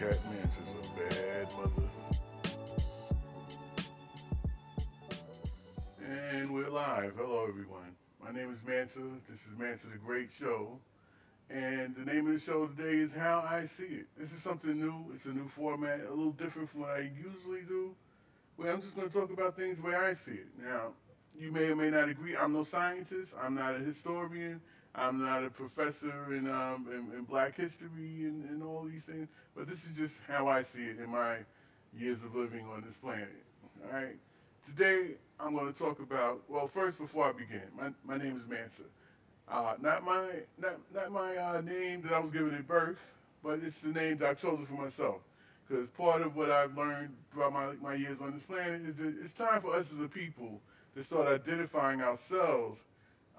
Cat Mansa's a bad mother. And we're live. Hello, everyone. My name is Mansa. This is Mansa the Great Show. And the name of the show today is How I See It. This is something new. It's a new format, a little different from what I usually do. Where I'm just going to talk about things the way I see it. Now, you may or may not agree. I'm no scientist. I'm not a historian. I'm not a professor in Black history and all these things. But this is just how I see it in my years of living on this planet. All right. Today I'm going to talk about. Well, first before I begin, my name is Mansa. Not my name that I was given at birth, but it's the name that I chose for myself. Because part of what I've learned throughout my years on this planet is that it's time for us as a people to start identifying ourselves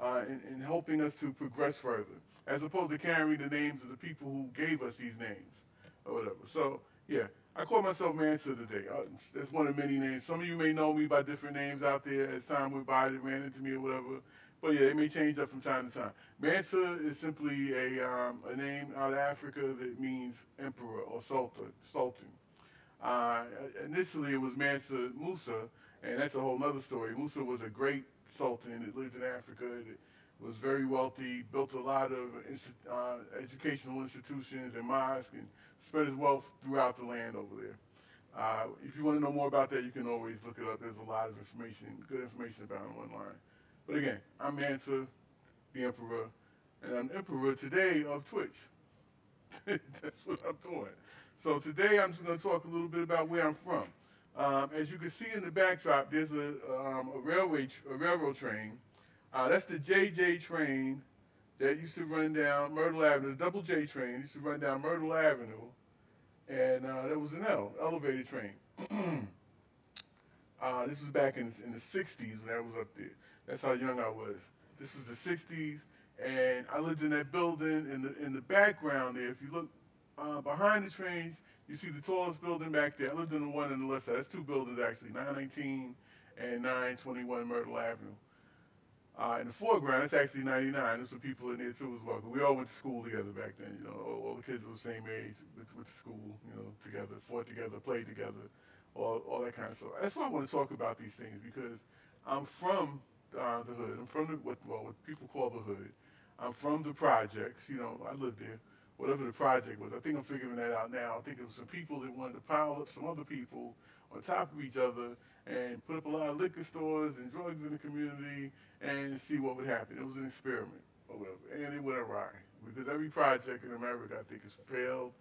and helping us to progress further, as opposed to carrying the names of the people who gave us these names or whatever. So yeah, I call myself Mansa today. That's one of many names. Some of you may know me by different names out there as time went by that ran into me or whatever. But yeah, it may change up from time to time. Mansa is simply a name out of Africa that means emperor or sultan. Uh, Initially, it was Mansa Musa, and that's a whole other story. Musa was a great sultan that lived in Africa. That was very wealthy, built a lot of educational institutions and mosques, and spread his wealth throughout the land over there. If you want to know more about that, you can always look it up. There's a lot of information, good information about him online. But again, I'm Mansa, the Emperor, and I'm Emperor today of Twitch. That's what I'm doing. So today I'm just going to talk a little bit about where I'm from. As you can see in the backdrop, there's a railroad train. That's the JJ train that used to run down Myrtle Avenue. The double J train used to run down Myrtle Avenue, and that was an elevated train. This was back in the 60s when I was up there. That's how young I was. This was the 60s, and I lived in that building. In the background there, if you look behind the trains, you see the tallest building back there. I lived in the one on the left side. That's two buildings actually, 919 and 921 Myrtle Avenue. In the foreground, that's actually 99. There's some people in there too as well. But we all went to school together back then. You know, all the kids were the same age, went to school, you know, together, fought together, played together, all that kind of stuff. That's why I want to talk about these things because I'm from the hood. I'm from what people call the hood. I'm from the projects. You know, I lived there. Whatever the project was, I think I'm figuring that out now. I think it was some people that wanted to pile up some other people on top of each other and put up a lot of liquor stores and drugs in the community and see what would happen. It was an experiment or whatever, and it went awry because every project in America, I think, has failed,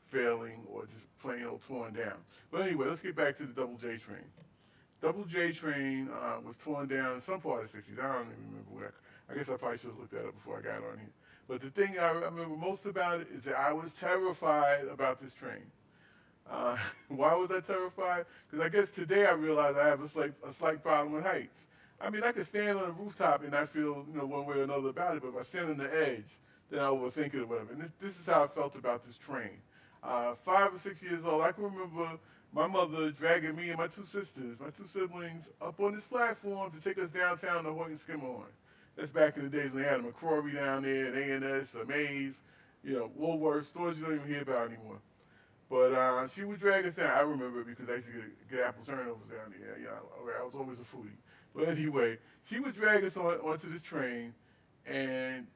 failing, or just plain old torn down. But anyway, let's get back to the Double J train. Double J train was torn down in some part of the 60s. I don't even remember where. I guess I probably should have looked that up before I got on here. But the thing I remember most about it is that I was terrified about this train. Uh, why was I terrified? Because I guess today I realize I have a slight problem with heights. I mean, I could stand on a rooftop and not feel, one way or another about it, but if I stand on the edge, then I overthink it or whatever. And this is how I felt about this train. 5 or 6 years old, I can remember my mother dragging me and my two sisters, my two siblings, up on this platform to take us downtown to Hoyt and Skimmerhorn. That's back in the days when they had a McCrory down there, an A&S, a Mays, Woolworth, stores you don't even hear about anymore. But she would drag us down. I remember because I used to get apple turnovers down there. I was always a foodie. But anyway, she would drag us onto this train, and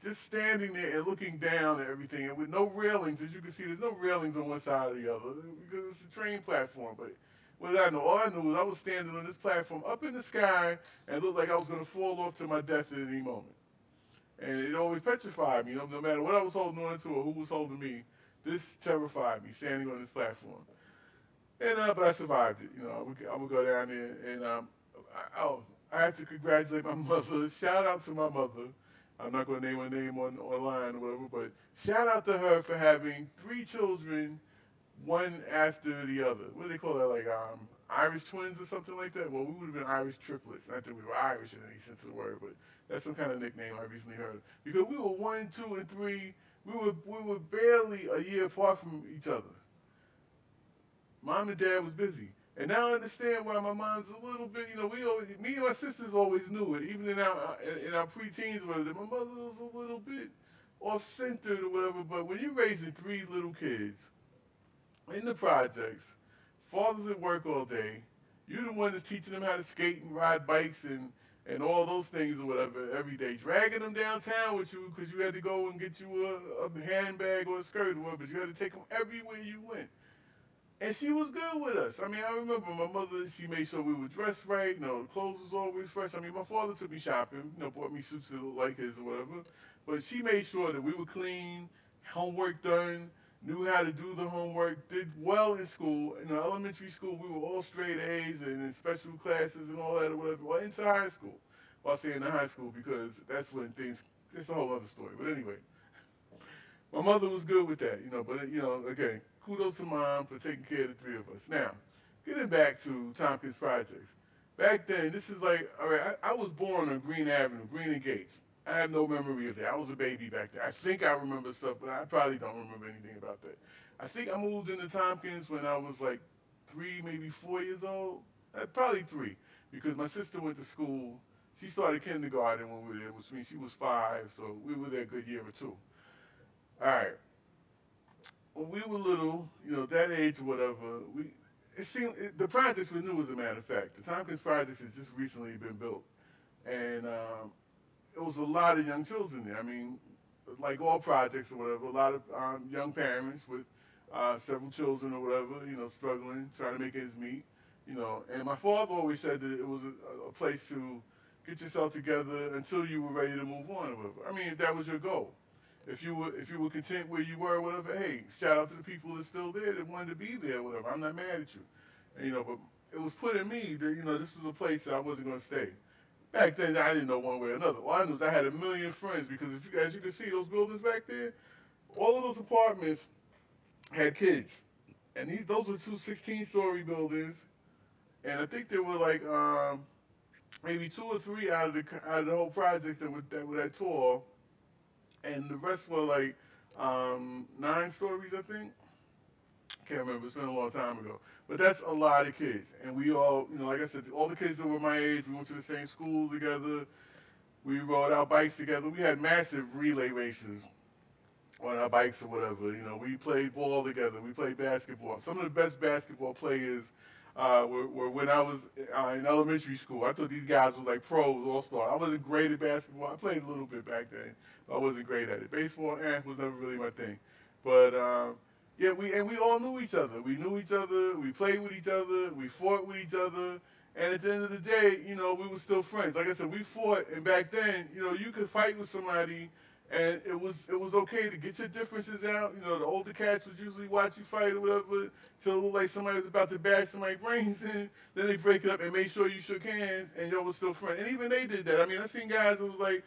just standing there and looking down at everything, and with no railings, as you can see, there's no railings on one side or the other because it's a train platform. But what did I know? All I knew was I was standing on this platform up in the sky and it looked like I was going to fall off to my death at any moment. And it always petrified me. No matter what I was holding on to or who was holding me, this terrified me standing on this platform. And but I survived it. I would go down there and I have to congratulate my mother. Shout out to my mother. I'm not going to name her name online or whatever, but shout out to her for having three children, one after the other. What do they call that? Like Irish twins or something like that? Well, we would have been Irish triplets. Not that we were Irish in any sense of the word, but that's some kind of nickname I recently heard. Because we were one, two, and three. We were barely a year apart from each other. Mom and dad was busy. And now I understand why my mom's a little bit, me and my sisters always knew it, even in our preteens, whether my mother was a little bit off centered or whatever. But when you're raising three little kids, in the projects, father's at work all day. You're the one that's teaching them how to skate and ride bikes and all those things or whatever every day, dragging them downtown with you because you had to go and get you a handbag or a skirt or whatever. But you had to take them everywhere you went. And she was good with us. I mean, I remember my mother, she made sure we were dressed right. You know, the clothes was always fresh. I mean, my father took me shopping, you know, bought me suits that looked like his or whatever. But she made sure that we were clean, homework done, knew how to do the homework, did well in school. In elementary school, we were all straight A's and in special classes and all that or whatever. Well, into high school. Well, I say into high school because that's when things, it's a whole other story. But anyway, my mother was good with that, you know. But again, kudos to mom for taking care of the three of us. Now, getting back to Tompkins Projects. Back then, this is like, all right, I was born on Green Avenue, Green and Gates. I have no memory of that. I was a baby back then. I think I remember stuff, but I probably don't remember anything about that. I think I moved into Tompkins when I was like 3, maybe 4 years old. Probably 3, because my sister went to school. She started kindergarten when we were there, which means she was 5, so we were there a good year or two. All right, when we were little, that age or whatever, the projects were new as a matter of fact. The Tompkins projects has just recently been built, and it was a lot of young children there. I mean, like all projects or whatever, a lot of young parents with several children or whatever, struggling, trying to make ends meet, And my father always said that it was a place to get yourself together until you were ready to move on or whatever. I mean, if that was your goal. If you were content where you were, whatever, hey, shout out to the people that's still there that wanted to be there, whatever. I'm not mad at you, but it was put in me that this was a place that I wasn't going to stay. Back then, I didn't know one way or another. All I knew is I had a million friends because as you can see, those buildings back there, all of those apartments had kids, and those were two 16-story buildings, and I think there were like maybe 2 or 3 out of the whole project that were that tall, and the rest were like 9 stories, I think. Can't remember. It's been a long time ago. But that's a lot of kids, and we all, like I said, all the kids that were my age, we went to the same school together. We rode our bikes together. We had massive relay races on our bikes or whatever. We played ball together. We played basketball. Some of the best basketball players were when I was in elementary school. I thought these guys were like pros, all stars. I wasn't great at basketball. I played a little bit back then, but I wasn't great at it. Baseball, was never really my thing. But yeah, we all knew each other. We knew each other. We played with each other. We fought with each other. And at the end of the day, we were still friends. Like I said, we fought, and back then, you could fight with somebody and it was okay to get your differences out. The older cats would usually watch you fight or whatever till it looked like somebody was about to bash somebody's brains in. Then they break it up and make sure you shook hands and y'all was still friends. And even they did that. I mean, I seen guys that was like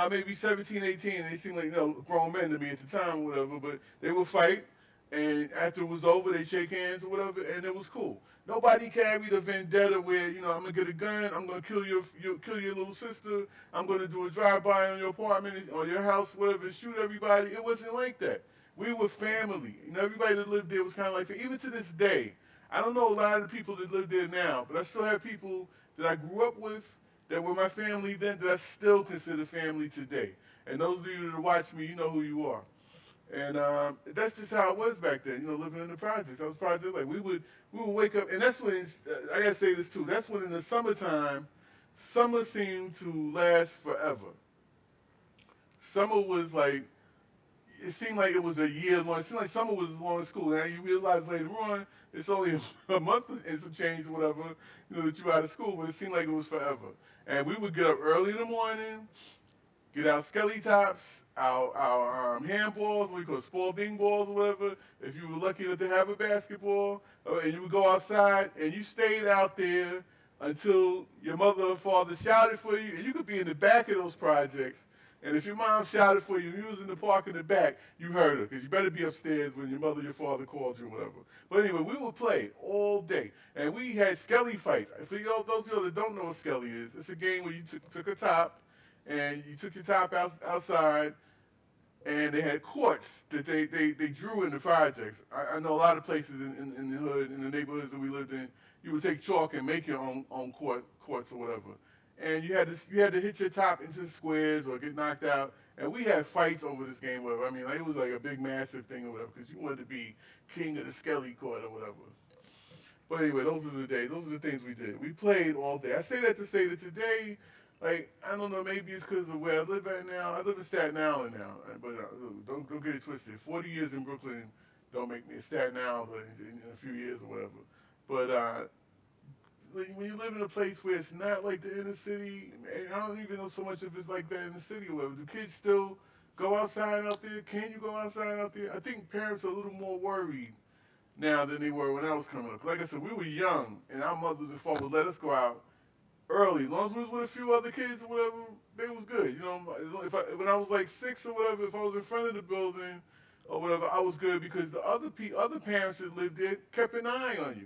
maybe 17, 18, and they seemed like grown men to me at the time or whatever. But they would fight, and after it was over, they shake hands or whatever, and it was cool. Nobody carried a vendetta where I'm gonna get a gun, I'm gonna kill your little sister, I'm gonna do a drive-by on your apartment or your house, whatever, and shoot everybody. It wasn't like that. We were family. Everybody that lived there was kind of like, even to this day, I don't know a lot of the people that live there now, but I still have people that I grew up with that were my family then that I still consider family today. And those of you that watch me, you know who you are. And that's just how it was back then, living in the projects. I was project like we would wake up, and that's when I gotta say this too. That's when in the summertime, summer seemed to last forever. Summer was like it seemed like it was a year long. It seemed like summer was as long as school. Now you realize later on it's only a month and some change, or whatever, that you're out of school. But it seemed like it was forever. And we would get up early in the morning, get our skelly tops, our handballs, what we call sport bing balls or whatever. If you were lucky enough to have a basketball, and you would go outside and you stayed out there until your mother or father shouted for you, and you could be in the back of those projects. And if your mom shouted for you, and you was in the park in the back, you heard her, because you better be upstairs when your mother or your father called you or whatever. But anyway, we would play all day. And we had skelly fights. For those of you that don't know what skelly is, it's a game where you took a top, and you took your top outside, and they had courts that they drew in the projects. I know a lot of places in the hood, in the neighborhoods that we lived in, you would take chalk and make your own courts or whatever. and you had to hit your top into the squares or get knocked out. And we had fights over this game, whatever. I mean, like, it was like a big, massive thing or whatever, because you wanted to be king of the skelly court or whatever. But anyway, those are the days. Those are the things we did. We played all day. I say that to say that today, like, I don't know, maybe it's because of where I live at now. I live in Staten Island now, but don't get it twisted. 40 years in Brooklyn don't make me a Staten Island in a few years or whatever. But like, when you live in a place where it's not like the inner city, and I don't even know so much if it's like that in the city or whatever. Do kids still go outside out there? Can you go outside out there? I think parents are a little more worried now than they were when I was coming up. Like I said, we were young, and our mothers and fathers would let us go out early. As long as we was with a few other kids or whatever, they was good. You know, when I was like 6 or whatever, if I was in front of the building or whatever, I was good because the other parents that lived there kept an eye on you.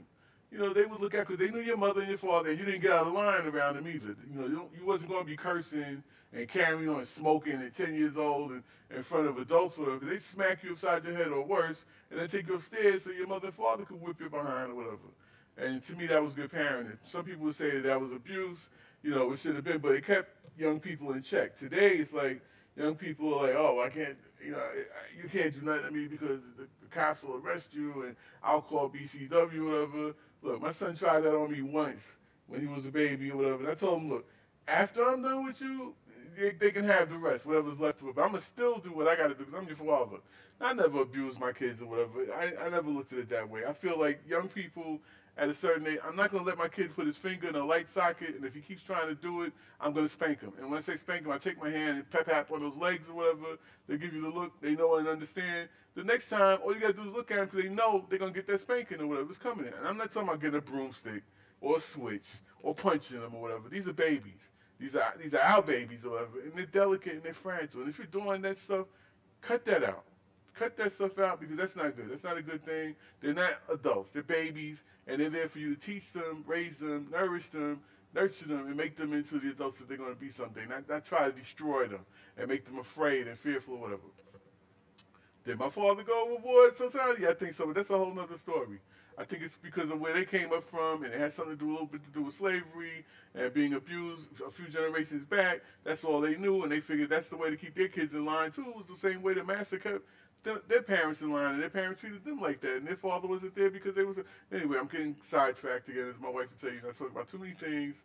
You know, they would look at because they knew your mother and your father, and you didn't get out of line around them either. You know, you wasn't going to be cursing and carrying on and smoking at 10 years old and in front of adults or whatever. 'Cause they smack you upside your head or worse, and then take you upstairs so your mother and father could whip you behind or whatever. And to me, that was good parenting. Some people would say that that was abuse. You know, it should have been, but it kept young people in check. Today, it's like young people are like, oh, I can't, you can't do nothing to me because the cops will arrest you, and I'll call BCW, whatever. Look, my son tried that on me once when he was a baby or whatever. And I told him, look, after I'm done with you, they can have the rest, whatever's left of it. But I'm gonna still do what I gotta do because I'm your father. I never abused my kids or whatever. I never looked at it that way. I feel like young people at a certain age, I'm not gonna let my kid put his finger in a light socket, and if he keeps trying to do it, I'm gonna spank him. And when I say spank him, I take my hand and pep on those legs or whatever. They give you the look, they know and understand. The next time, all you gotta do is look at them because they know they're gonna get that spanking or whatever's coming in. And I'm not talking about getting a broomstick or a switch or punching them or whatever. These are babies. These are our babies or whatever, and they're delicate and they're fragile. And if you're doing that stuff, cut that out. Cut that stuff out because that's not good. That's not a good thing. They're not adults. They're babies, and they're there for you to teach them, raise them, nourish them, nurture them, and make them into the adults that they're going to be someday. Not try to destroy them and make them afraid and fearful or whatever. Did my father go overboard sometimes? Yeah, I think so, but that's a whole nother story. I think it's because of where they came up from, and it had something to do a little bit to do with slavery and being abused a few generations back. That's all they knew, and they figured that's the way to keep their kids in line too. It was the same way that Master kept their parents in line, and their parents treated them like that, and their father wasn't there because they was. Anyway, I'm getting sidetracked again, as my wife would tell you. I talk about too many things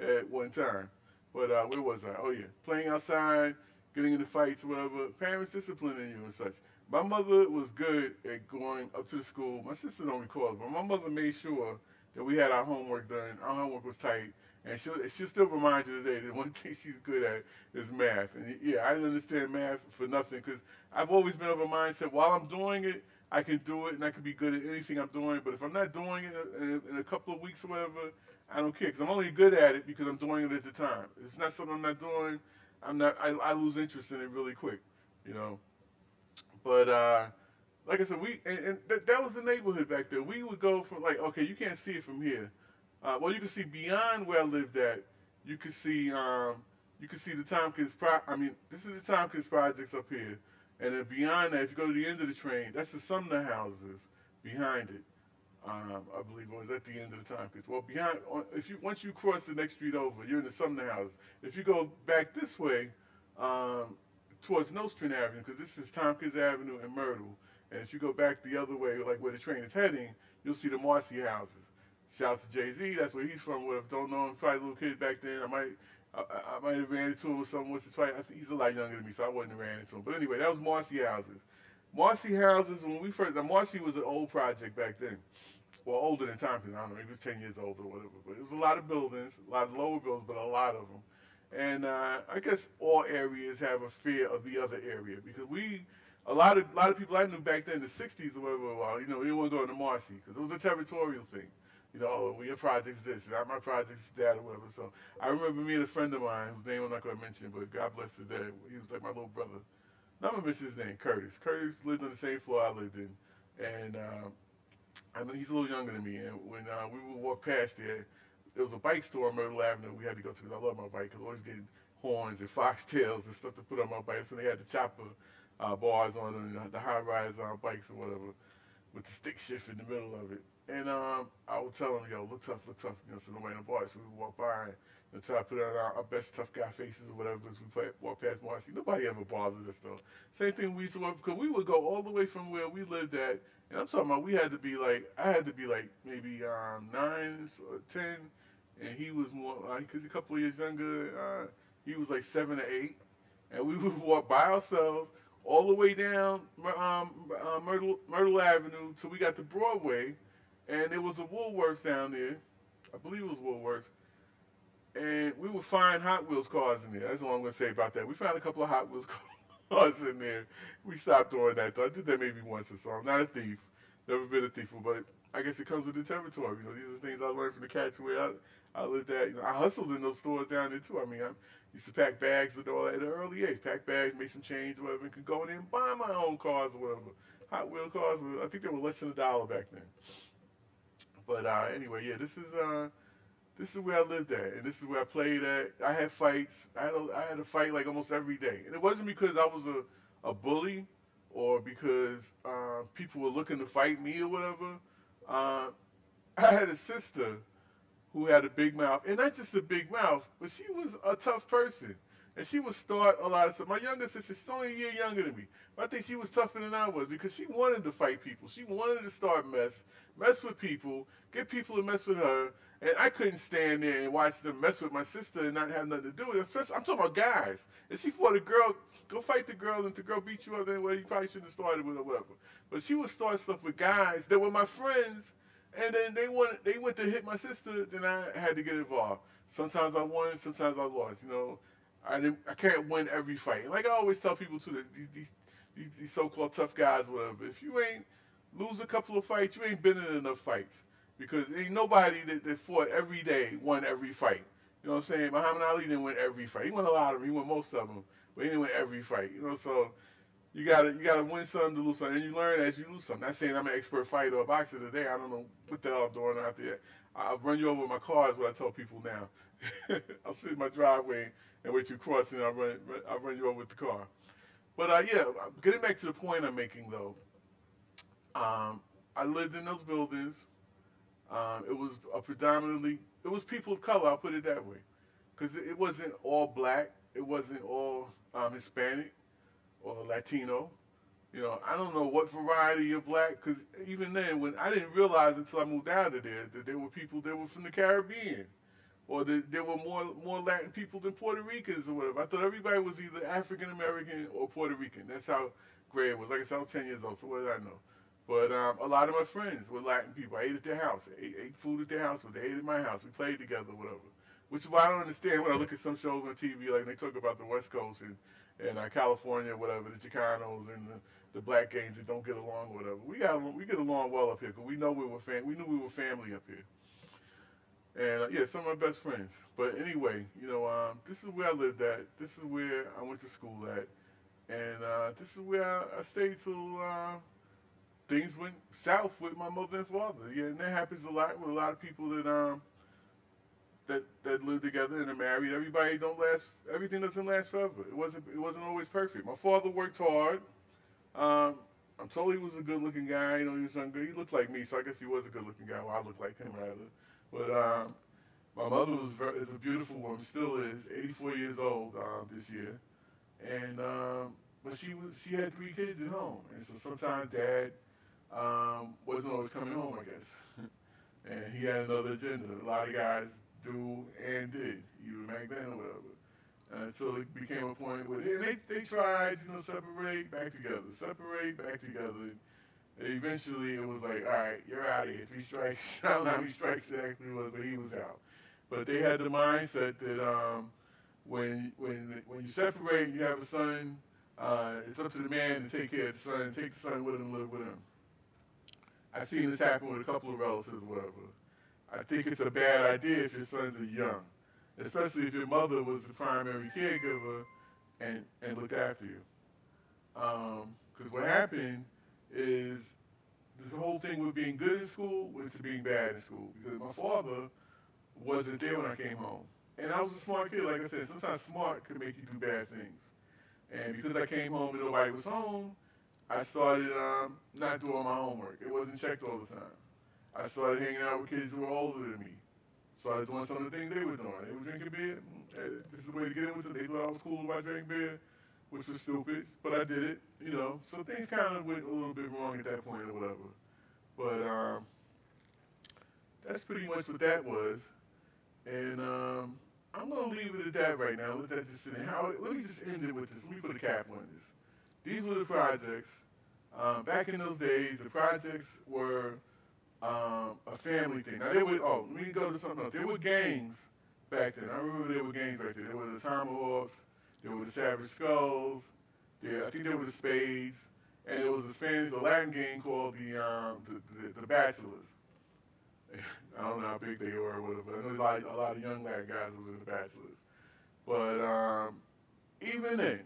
at one time. But where was I? Oh yeah, playing outside, getting into fights, whatever. Parents disciplining you and such. My mother was good at going up to the school. My sister don't recall it, but my mother made sure that we had our homework done. Our homework was tight, and she'll still remind you today that one thing she's good at is math. And yeah, I didn't understand math for nothing because I've always been of a mindset while I'm doing it, I can do it and I can be good at anything I'm doing. But if I'm not doing it in a couple of weeks or whatever, I don't care because I'm only good at it because I'm doing it at the time. If it's not something I'm not doing, I'm not. I lose interest in it really quick, you know. But like I said, that was the neighborhood back there. We would go from like, okay, you can't see it from here. Well, you can see beyond where I lived at. You can see, the Tompkins. I mean, this is the Tompkins projects up here, and then beyond that, if you go to the end of the train, that's the Sumner houses behind it. I believe it was at the end of the Tompkins. Well, if you once you cross the next street over, you're in the Sumner houses. If you go back this way, um, towards Nostrand Avenue, because this is Tompkins Avenue and Myrtle. And if you go back the other way, like where the train is heading, you'll see the Marcy houses. Shout out to Jay Z, that's where he's from. Whatever, don't know him, probably a little kid back then. I might have ran into him or something once or twice. I think he's a lot younger than me, so I wouldn't have ran into him. But anyway, that was Marcy houses. Marcy houses, when we first, now Marcy was an old project back then. Well, older than Tompkins. I don't know, maybe it was 10 years old or whatever. But it was a lot of buildings, a lot of lower buildings, but a lot of them. And I guess all areas have a fear of the other area because a lot of people I knew back then in the '60s or whatever, well, they didn't want to go into Marcy because it was a territorial thing. Oh, well, your project's this, not my project's that, or whatever. So I remember me and a friend of mine, whose name I'm not going to mention, but God bless his dad. He was like my little brother. Not going to mention his name, Curtis. Curtis lived on the same floor I lived in, and I know he's a little younger than me, and when we would walk past there was a bike store on Myrtle Avenue we had to go to because I love my bike. I was always getting horns and foxtails and stuff to put on my bike. So they had the chopper bars on them, and the high rise on bikes or whatever, with the stick shift in the middle of it. And I would tell them, yo, look tough, so nobody on the bar. So we would walk by, and and try to put on our best tough guy faces or whatever as we walk past Marcy. Nobody ever bothered us though. Same thing we used to work because we would go all the way from where we lived at, and I'm talking about we had to be like I had to be like maybe 9 or 10, and he was more like cause a couple of years younger. He was like 7 or 8, and we would walk by ourselves all the way down Myrtle Avenue till we got to Broadway, and there was a Woolworths down there. I believe it was Woolworths, and we would find Hot Wheels cars in there. That's all I'm gonna say about that. We found a couple of Hot Wheels cars in there. We stopped doing that though. I did that maybe once or so. I'm not a thief. Never been a thief, but I guess it comes with the territory. You know, these are things I learned from the cats where I lived at. You know, I hustled in those stores down there too. I mean, I used to pack bags with all that at an early age. Pack bags, make some change, or whatever, and could go in there and buy my own cars or whatever. Hot Wheel cars, I think they were less than $1 back then. But anyway, yeah, this is where I lived at, and this is where I played at. I had fights. I had a fight like almost every day, and it wasn't because I was a bully or because people were looking to fight me or whatever. Uh, I had a sister who had a big mouth, and not just a big mouth, but she was a tough person. And she would start a lot of stuff. My younger sister, she's only a year younger than me. But I think she was tougher than I was because she wanted to fight people. She wanted to start mess with people, get people to mess with her. And I couldn't stand there and watch them mess with my sister and not have nothing to do with it. Especially, I'm talking about guys. If she fought a girl, go fight the girl, and if the girl beat you up, then well, you probably shouldn't have started with her, whatever. But she would start stuff with guys that were my friends, and then they went to hit my sister, then I had to get involved. Sometimes I won, sometimes I lost. You know, I can't win every fight. And like I always tell people too, that these so-called tough guys, whatever. If you ain't lose a couple of fights, you ain't been in enough fights because ain't nobody that fought every day won every fight. You know what I'm saying? Muhammad Ali didn't win every fight. He won a lot of them. He won most of them, but he didn't win every fight. You know, so you gotta win some to lose some, and you learn as you lose some. Not saying I'm an expert fighter or boxer today. I don't know what the hell I'm doing out there. I'll run you over with my car is what I tell people now. I'll sit in my driveway and wait you cross, and I'll run you over with the car. But yeah, getting back to the point I'm making though, um, I lived in those buildings. It was a predominantly it was people of color. I'll put it that way, because it wasn't all black. It wasn't all Hispanic or Latino. You know, I don't know what variety of black, because even then, when I didn't realize until I moved out of there that there were people that were from the Caribbean, or that there were more Latin people than Puerto Ricans or whatever. I thought everybody was either African American or Puerto Rican. That's how gray it was. Like I said, I was 10 years old, so what did I know? But a lot of my friends were Latin people. I ate at their house, ate food at their house, but they ate at my house. We played together, whatever. Which is why I don't understand when I look at some shows on TV, like they talk about the West Coast and California, whatever, the Chicanos and the black gangs that don't get along, whatever. We get along well up here because we know we knew we were family up here. And yeah, some of my best friends. But anyway, you know, this is where I lived at. This is where I went to school at, and this is where I stayed till things went south with my mother and father. Yeah, and that happens a lot with a lot of people that live together and are married. Everybody don't last. Everything doesn't last forever. It wasn't always perfect. My father worked hard. Um, I'm told he was a good-looking guy. You know, he was younger. He looked like me, so I guess he was a good-looking guy. Well, I looked like him rather. But my mother is a beautiful woman, still is, 84 years old this year, and but she had 3 kids at home, and so sometimes dad wasn't always coming home, I guess, and he had another agenda. A lot of guys do and did, even back then or whatever. Until it became a point where they tried, you know, separate, back together. And eventually, it was like, all right, you're out of here. 3 strikes. I don't know how many strikes it actually was, but he was out. But they had the mindset that when you separate and you have a son, it's up to the man to take care of the son, take the son with him, live with him. I've seen this happen with a couple of relatives, or whatever. I think it's a bad idea if your sons are young, especially if your mother was the primary caregiver and looked after you. Because what happened is this whole thing with being good in school went to being bad in school because my father wasn't there when I came home. And I was a smart kid, like I said. Sometimes smart could make you do bad things. And because I came home and nobody was home, I started not doing my homework. It wasn't checked all the time. I started hanging out with kids who were older than me. Started doing some of the things they were doing. They were drinking beer. to get in with them. They thought I was cool if I drank beer, which was stupid, but I did it. So things kind of went a little bit wrong at that point or whatever. But that's pretty much what that was. And I'm gonna leave it at that right now. Let that just sit in. Let me just end it with this. Let me put a cap on this. These were the projects. Back in those days, the projects were a family thing. Now they were. Oh, let me go to something else. There were gangs back then. I remember there were gangs back then. There were the Tomahawks. There were the Savage Skulls. I think there were the Spades, and there was a Spanish, a Latin gang called the Bachelors. I don't know how big they were or whatever. I know a lot of young Latin guys was in the Bachelors. But even then,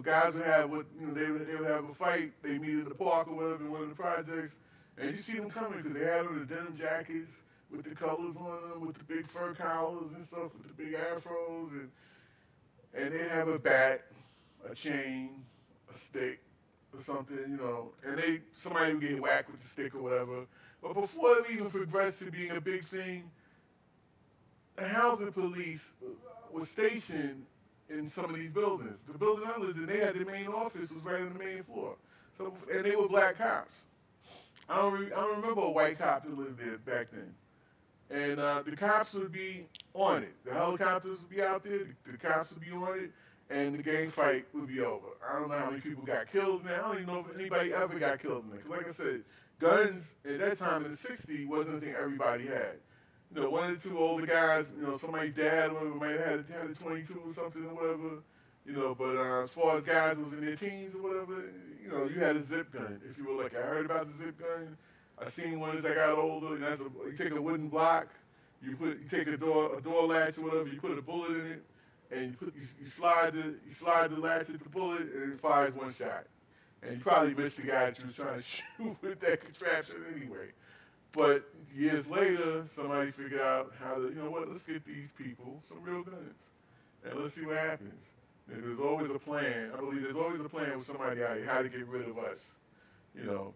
guys would have they would have a fight. They meet in the park or whatever in one of the projects, and you see them coming because they had on the denim jackets with the colors on them, with the big fur collars and stuff, with the big afros, and they have a bat, a chain, a stick, or something, and somebody would get whacked with the stick or whatever. But before it even progressed to being a big thing, the housing police was stationed in some of these buildings. The building I lived in, they had their main office was right on the main floor. So, and they were black cops. I don't remember a white cop that lived there back then. And the cops would be on it. The helicopters would be out there. The cops would be on it, and the gang fight would be over. I don't know how many people got killed now. I don't even know if anybody ever got killed in there. 'Cause like I said, guns at that time in the '60s wasn't a thing everybody had. One or two older guys, somebody's dad or whatever might have had a 22 or something or whatever. But as far as guys who was in their teens or whatever, you had a zip gun. If you were lucky, I heard about the zip gun. I seen one as I got older. And you take a wooden block, you take a door latch or whatever, you put a bullet in it, and you slide the latch at the bullet, and it fires one shot. And you probably missed the guy that you was trying to shoot with that contraption anyway. But years later, somebody figured out how to, let's get these people some real guns. And let's see what happens. And there's always a plan. I believe there's always a plan with somebody out here, how to get rid of us.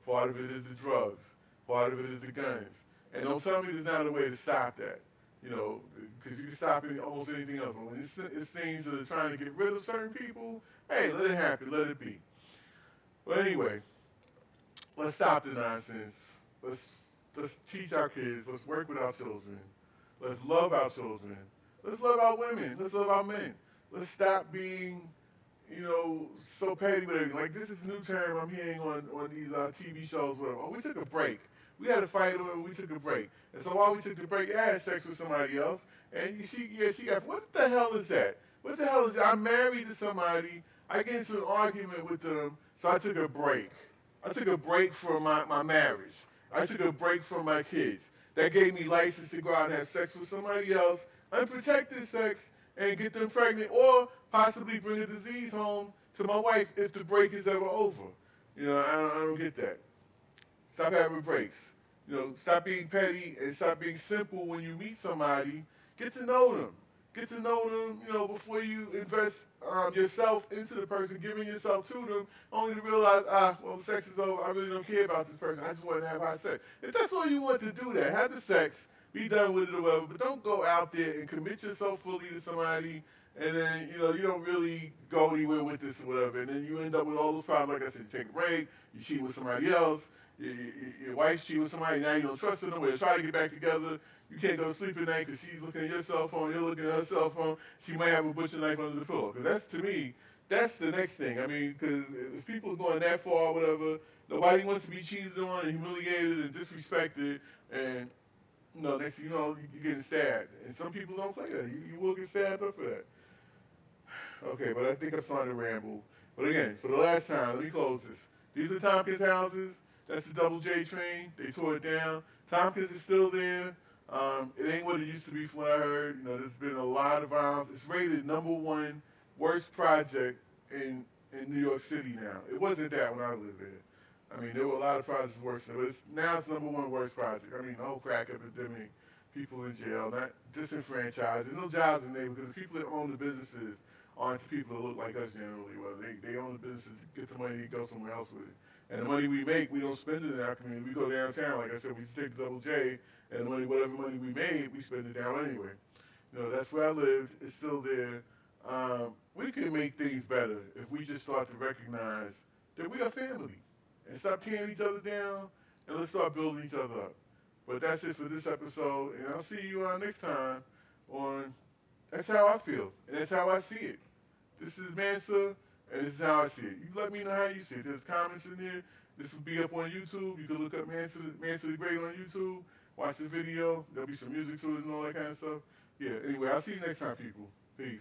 Part of it is the drugs. Part of it is the guns. And don't tell me there's not a way to stop that. Because you can stop almost anything else. But when it's things that are trying to get rid of certain people, hey, let it happen. Let it be. But anyway, let's stop the nonsense. Let's teach our kids. Let's work with our children. Let's love our children. Let's love our women. Let's love our men. Let's stop being, so petty with everything. Like this is a new term I'm hearing on these TV shows. Whatever. Oh, we took a break. We had a fight, or we took a break. And so while we took the break, I had sex with somebody else. And she got. What the hell is that? What the hell is that? I'm married to somebody. I get into an argument with them, so I took a break. I took a break from my marriage. I took a break from my kids. That gave me license to go out and have sex with somebody else, unprotected sex, and get them pregnant, or possibly bring a disease home to my wife if the break is ever over. I don't get that. Stop having breaks. Stop being petty and stop being simple when you meet somebody. Get to know them. Get to know them, before you invest yourself into the person, giving yourself to them, only to realize, well, the sex is over. I really don't care about this person. I just want to have high sex. If that's all you want to do, that have the sex, be done with it or whatever. But don't go out there and commit yourself fully to somebody, and then you don't really go anywhere with this or whatever, and then you end up with all those problems. Like I said, you take a break, you cheat with somebody else. Your wife's cheating with somebody, now you don't trust her no more. Try to get back together. You can't go to sleep at night because she's looking at your cell phone, you're looking at her cell phone. She might have a butcher knife under the pillow. Because to me, that's the next thing. I mean, because if people are going that far or whatever, nobody wants to be cheated on and humiliated and disrespected. And, next thing you know, you're getting stabbed. And some people don't play that. You will get stabbed up for that. Okay, but I think I'm starting to ramble. But again, for the last time, let me close this. These are Tompkins houses. That's the Double J train. They tore it down. Tompkins is still there. It ain't what it used to be from what I heard. There's been a lot of violence. It's rated #1 worst project in New York City now. It wasn't that when I lived there. I mean, there were a lot of projects worse than it, but now it's #1 worst project. I mean, the whole crack epidemic, people in jail, not disenfranchised. There's no jobs in there because the people that own the businesses aren't the people that look like us generally. Well, they own the businesses, get the money, go somewhere else with it. And the money we make, we don't spend it in our community. We go downtown, like I said, we just take the Double J, and whatever money we made, we spend it down anyway. That's where I lived. It's still there. We can make things better if we just start to recognize that we are family and stop tearing each other down and let's start building each other up. But that's it for this episode, and I'll see you next time on That's How I Feel, and that's how I see it. This is Mansa, and this is how I see it. You let me know how you see it. There's comments in there. This will be up on YouTube. You can look up Mansa the Great on YouTube. Watch the video. There'll be some music to it and all that kind of stuff. Yeah, anyway, I'll see you next time, people. Peace.